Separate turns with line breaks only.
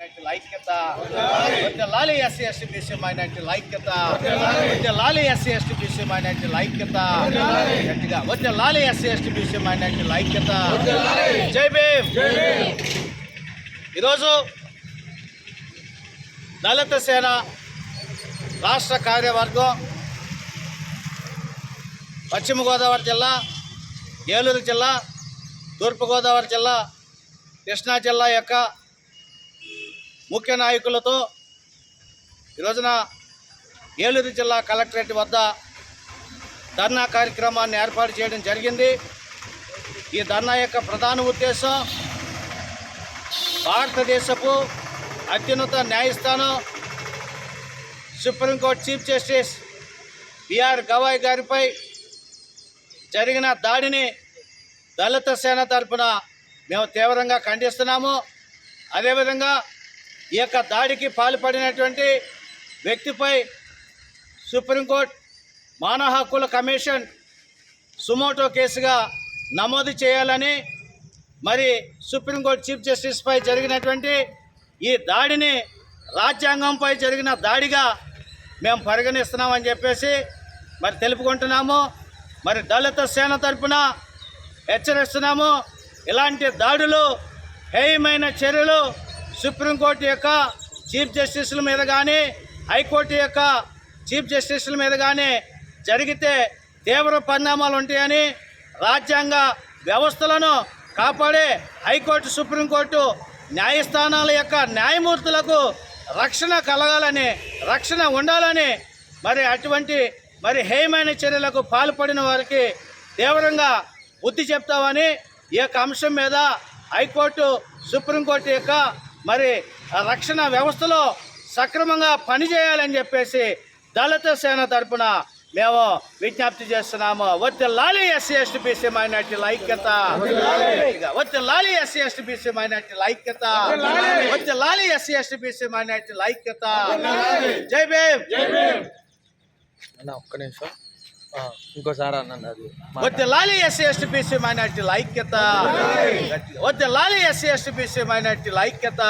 ఐక్యత లాలి SC ST BC minority ఐక్యత లాలి ఎస్సీ ఎస్టీ బీసీ మైనార్టీ ఐక్యత గట్టిగా లాలి ఎస్సీ ఎస్టీ బీసీ మైనార్టీ ఐక్యత జై భీమ్. ఈరోజు దళిత సేన రాష్ట్ర కార్యవర్గం పశ్చిమ గోదావరి జిల్లా, ఏలూరు జిల్లా, తూర్పుగోదావరి జిల్లా, కృష్ణా జిల్లా యొక్క ముఖ్య నాయకులతో ఈరోజున ఏలూరు జిల్లా కలెక్టరేట్ వద్ద ధర్నా కార్యక్రమాన్ని ఏర్పాటు చేయడం జరిగింది. ఈ ధర్నా యొక్క ప్రధాన ఉద్దేశం భారతదేశపు అత్యున్నత న్యాయస్థానం supreme court chief justice B R Gavai గారిపై జరిగిన దాడిని దళిత సేన తరఫున మేము తీవ్రంగా ఖండిస్తున్నాము. అదేవిధంగా ఈ యొక్క దాడికి పాల్పడినటువంటి వ్యక్తిపై సుప్రీంకోర్టు మానవ హక్కుల కమిషన్ సుమోటో కేసుగా నమోదు చేయాలని, మరి సుప్రీంకోర్టు చీఫ్ జస్టిస్పై జరిగినటువంటి ఈ దాడిని రాజ్యాంగంపై జరిగిన దాడిగా మేము పరిగణిస్తున్నామని చెప్పేసి మరి తెలుపుకుంటున్నాము. మరి దళిత సేన తరఫున హెచ్చరిస్తున్నాము. ఇలాంటి దాడులు, హేయమైన చర్యలు సుప్రీంకోర్టు యొక్క చీఫ్ జస్టిస్ల మీద కానీ, హైకోర్టు యొక్క చీఫ్ జస్టిస్ల మీద కానీ జరిగితే తీవ్ర పరిణామాలు ఉంటాయని, రాజ్యాంగ వ్యవస్థలను కాపాడే హైకోర్టు, సుప్రీంకోర్టు న్యాయస్థానాల యొక్క న్యాయమూర్తులకు రక్షణ కలగాలని, రక్షణ ఉండాలని, మరి అటువంటి హేయమైన చర్యలకు పాల్పడిన వారికి తీవ్రంగా బుద్ధి చెప్తామని, ఈ యొక్క అంశం మీద హైకోర్టు, సుప్రీంకోర్టు యొక్క రక్షణ వ్యవస్థలో సక్రమంగా పనిచేయాలని చెప్పేసి దళిత సేన తరపున మేము విజ్ఞప్తి చేస్తున్నాము. వర్ధిల్లాలి ఎస్సీ ఎస్టీ బీసీ మైనార్టీల ఐక్యత, వర్ధిల్లాలి ఎస్సీ ఎస్టీ బీసీ మైనార్టీల ఐక్యత, వర్ధిల్లాలి ఎస్సీ ఎస్టీ బీసీ మైనార్టీల ఐక్యత. జై భీమ్.
ఒక్క నిమిషం ఇంకోసారి అన్నాను. అది
వర్ధిల్లాలి ఎస్సీ ఎస్టీ బీసీ మైనార్టీల ఐక్యత, వర్ధిల్లాలి ఎస్సీ ఎస్టీ బీసీ మైనార్టీల ఐక్యత.